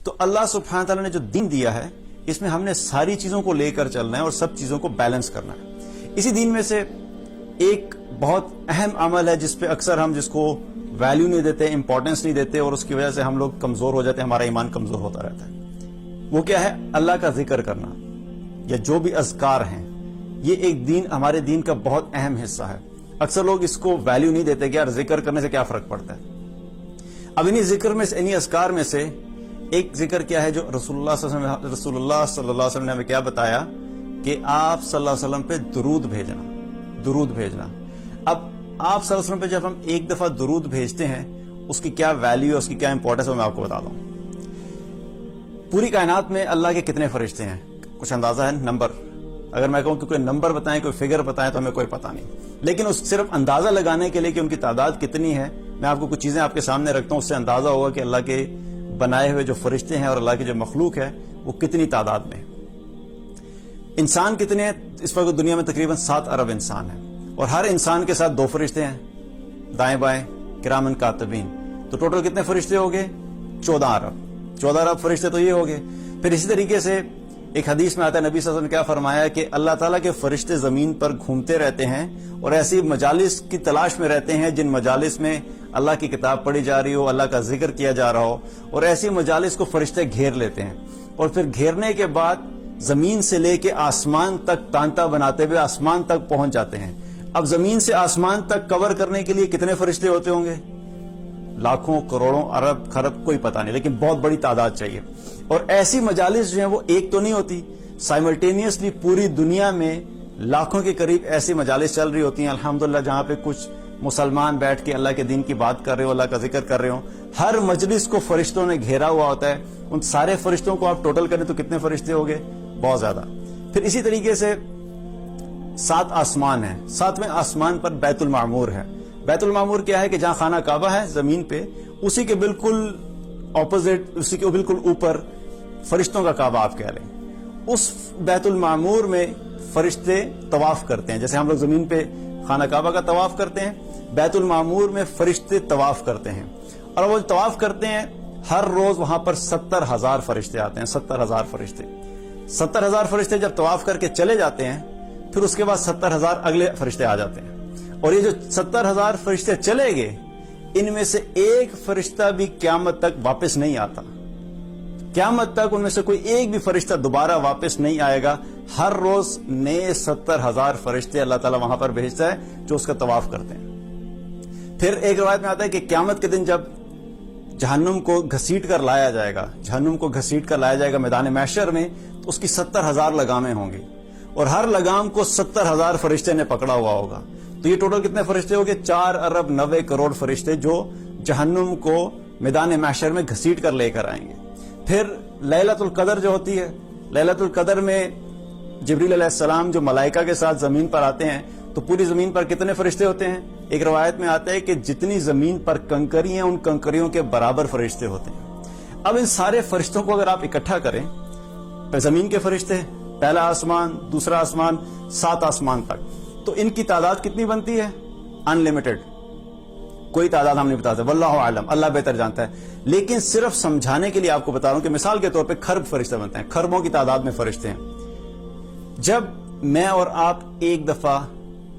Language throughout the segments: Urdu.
تو اللہ سبحانہ تعالیٰ نے جو دین دیا ہے اس میں ہم نے ساری چیزوں کو لے کر چلنا ہے اور سب چیزوں کو بیلنس کرنا ہے. اسی دین میں سے ایک بہت اہم عمل ہے جس پہ اکثر ہم جس کو ویلیو نہیں دیتے، امپورٹنس نہیں دیتے، اور اس کی وجہ سے ہم لوگ کمزور ہو جاتے ہیں، ہمارا ایمان کمزور ہوتا رہتا ہے. وہ کیا ہے؟ اللہ کا ذکر کرنا، یا جو بھی اذکار ہیں. یہ ایک دین، ہمارے دین کا بہت اہم حصہ ہے. اکثر لوگ اس کو ویلیو نہیں دیتے کہ یار ذکر کرنے سے کیا فرق پڑتا ہے. اب انہی ذکر میں سے، انہی اذکار میں سے ایک ذکر کیا ہے جو رسول اللہ صلی اللہ علیہ وسلم نے ہمیں کیا بتایا کہ آپ صلی اللہ علیہ وسلم پہ درود بھیجنا. اب آپ صلی اللہ علیہ وسلم پہ جب ہم ایک دفعہ درود بھیجتے ہیں اس کی کیا ویلیو ہے، اس کی کیا امپورٹنس ہے، میں آپ کو بتا دوں. پوری کائنات میں اللہ کے کتنے فرشتے ہیں؟ کچھ اندازہ ہے؟ نمبر اگر میں کہوں کہ کوئی نمبر بتائیں، کوئی فگر بتائیں تو ہمیں کوئی پتہ نہیں. لیکن اس صرف اندازہ لگانے کے لیے کہ ان کی تعداد کتنی ہے، میں آپ کو کچھ چیزیں آپ کے سامنے رکھتا ہوں، اس سے اندازہ ہوگا کہ اللہ کے بنائے ہوئے جو فرشتے ہیں اور اللہ کی جو مخلوق ہے وہ کتنی تعداد میں ہے. انسان کتنے ہیں؟ اس وقت دنیا میں تقریباً 7 ارب انسان ہیں، اور ہر انسان کے ساتھ 2 فرشتے ہیں دائیں بائیں، کرامن کاتبین. تو ٹوٹل کتنے فرشتے ہو گئے؟ 14 ارب فرشتے تو یہ ہو گئے. پھر اسی طریقے سے ایک حدیث میں آتا ہے، نبی صلی اللہ علیہ وسلم نے کیا فرمایا کہ اللہ تعالیٰ کے فرشتے زمین پر گھومتے رہتے ہیں اور ایسی مجالس کی تلاش میں رہتے ہیں جن مجالس میں اللہ کی کتاب پڑھی جا رہی ہو، اللہ کا ذکر کیا جا رہا ہو، اور ایسی مجالس کو فرشتے گھیر لیتے ہیں. اور پھر گھیرنے کے بعد زمین سے لے کے آسمان تک تانتا بناتے ہوئے آسمان تک پہنچ جاتے ہیں. اب زمین سے آسمان تک کور کرنے کے لیے کتنے فرشتے ہوتے ہوں گے؟ لاکھوں، کروڑوں، ارب، خرب، کوئی پتہ نہیں، لیکن بہت بڑی تعداد چاہیے. اور ایسی مجالس جو ہیں وہ ایک تو نہیں ہوتی، سائملٹینیسلی پوری دنیا میں لاکھوں کے قریب ایسی مجالس چل رہی ہوتی ہیں الحمدللہ، جہاں پہ کچھ مسلمان بیٹھ کے اللہ کے دین کی بات کر رہے ہو، اللہ کا ذکر کر رہے ہو. ہر مجلس کو فرشتوں نے گھیرا ہوا ہوتا ہے. ان سارے فرشتوں کو آپ ٹوٹل کریں تو کتنے فرشتے ہو گئے؟ بہت زیادہ. پھر اسی طریقے سے 7 آسمان ہیں. 7ویں آسمان پر بیت المعمور ہے. بیت المعمور کیا ہے؟ کہ جہاں خانہ کعبہ ہے زمین پہ، اسی کے بالکل اپوزٹ، اسی کے بالکل اوپر فرشتوں کا کعبہ آپ کہہ لیں. اس بیت المعمور میں فرشتے طواف کرتے ہیں، جیسے ہم لوگ زمین پہ خانہ کعبہ کا طواف کرتے ہیں، بیت المعمور میں فرشتے طواف کرتے ہیں. اور وہ طواف کرتے ہیں، ہر روز وہاں پر 70,000 فرشتے آتے ہیں. 70,000 فرشتے 70,000 فرشتے جب طواف کر کے چلے جاتے ہیں، پھر اس کے بعد 70,000 اگلے فرشتے آ جاتے ہیں. اور یہ جو 70,000 فرشتے چلے گئے، ان میں سے ایک فرشتہ بھی قیامت تک واپس نہیں آتا. قیامت تک ان میں سے کوئی ایک بھی فرشتہ دوبارہ واپس نہیں آئے گا. ہر روز نئے 70,000 فرشتے اللہ تعالیٰ وہاں پر بھیجتا ہے جو اس کا طواف کرتے ہیں. پھر ایک روایت میں آتا ہے کہ قیامت کے دن جب جہنم کو گھسیٹ کر لایا جائے گا، میدان محشر میں، تو اس کی 70,000 لگامیں ہوں گی، اور ہر لگام کو 70,000 فرشتے نے پکڑا ہوا ہوگا. تو یہ ٹوٹل کتنے فرشتے ہو گئے؟ 4 ارب 90 کروڑ فرشتے جو جہنم کو میدان محشر میں گھسیٹ کر لے کر آئیں گے. پھر لیلۃ القدر جو ہوتی ہے، لیلۃ القدر میں جبریل علیہ السلام جو ملائکہ کے ساتھ زمین پر آتے ہیں، تو پوری زمین پر کتنے فرشتے ہوتے ہیں؟ ایک روایت میں آتا ہے کہ جتنی زمین پر کنکری ہیں ان کنکریوں کے برابر فرشتے ہوتے ہیں. اب ان سارے فرشتوں کو اگر آپ اکٹھا کریں، زمین کے فرشتے، پہلا آسمان، دوسرا آسمان، 7 آسمان تک، تو ان کی تعداد کتنی بنتی ہے؟ انلمیٹڈ. کوئی تعداد ہم نہیں بتاتے، واللہ عالم، اللہ بہتر جانتا ہے. لیکن صرف سمجھانے کے لیے آپ کو بتا رہا ہوں کہ مثال کے طور پہ خرب فرشتے بنتے ہیں، خربوں کی تعداد میں فرشتے ہیں. جب میں اور آپ ایک دفعہ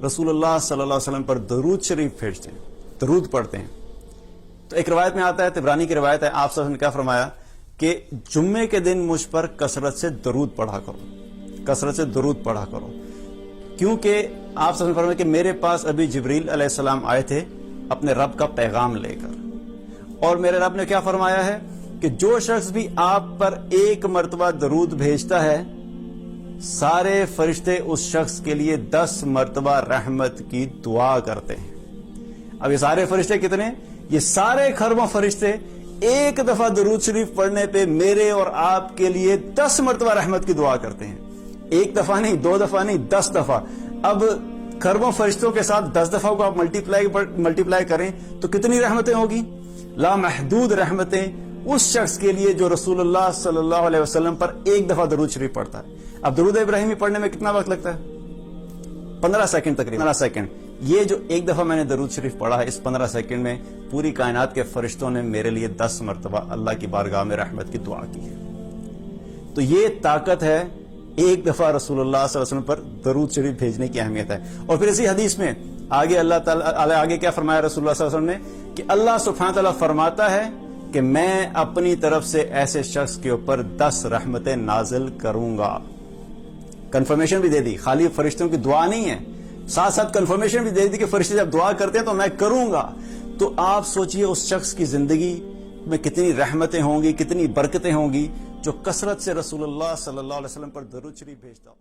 رسول اللہ صلی اللہ علیہ وسلم پر درود شریف بھیجتے ہیں، درود پڑھتے ہیں، تو ایک روایت میں آتا ہے، طبرانی کی روایت ہے، آپ صلی اللہ علیہ وسلم نے کیا فرمایا کہ جمعے کے دن مجھ پر کثرت سے درود پڑھا کرو. کیونکہ آپ صلی اللہ علیہ وسلم نے فرمایا کہ میرے پاس ابھی جبریل علیہ السلام آئے تھے اپنے رب کا پیغام لے کر، اور میرے رب نے کیا فرمایا ہے کہ جو شخص بھی آپ پر ایک مرتبہ درود بھیجتا ہے، سارے فرشتے اس شخص کے لیے 10 مرتبہ رحمت کی دعا کرتے ہیں. اب یہ سارے فرشتے کتنے؟ یہ سارے خربوں فرشتے ایک دفعہ درود شریف پڑھنے پہ میرے اور آپ کے لیے 10 مرتبہ رحمت کی دعا کرتے ہیں. ایک دفعہ نہیں، 2 دفعہ نہیں، 10 دفعہ. اب خربوں فرشتوں کے ساتھ 10 دفعہ کو آپ ملٹیپلائی کریں تو کتنی رحمتیں ہوگی؟ لامحدود رحمتیں اس شخص کے لیے جو رسول اللہ صلی اللہ علیہ وسلم پر ایک دفعہ درود شریف پڑھتا ہے. اب درود ابراہیمی پڑھنے میں کتنا وقت لگتا ہے؟ 15 سیکنڈ تقریباً. 15 سیکنڈ. یہ جو ایک دفعہ میں نے درود شریف پڑھا ہے اس 15 سیکنڈ میں پوری کائنات کے فرشتوں نے میرے لیے 10 مرتبہ اللہ کی بارگاہ میں رحمت کی دعا کی ہے. تو یہ طاقت ہے ایک دفعہ رسول اللہ صلی اللہ علیہ وسلم پر درود شریف بھیجنے کی اہمیت ہے. اور پھر اسی حدیث میں آگے اللہ تعالیٰ آگے کیا فرمایا رسول اللہ صلی اللہ علیہ وسلم نے کہ اللہ سبحانہ تعالیٰ فرماتا ہے کہ میں اپنی طرف سے ایسے شخص کے اوپر 10 رحمتیں نازل کروں گا. کنفرمیشن بھی دے دی, خالی فرشتوں کی دعا نہیں ہے, ساتھ ساتھ کنفرمیشن بھی دے دی کہ فرشتے جب دعا کرتے ہیں تو میں کروں گا. تو آپ سوچئے اس شخص کی زندگی میں کتنی رحمتیں ہوں گی, کتنی برکتیں ہوں گی جو کثرت سے رسول اللہ صلی اللہ علیہ وسلم پر درود شریف بھیجتا ہو.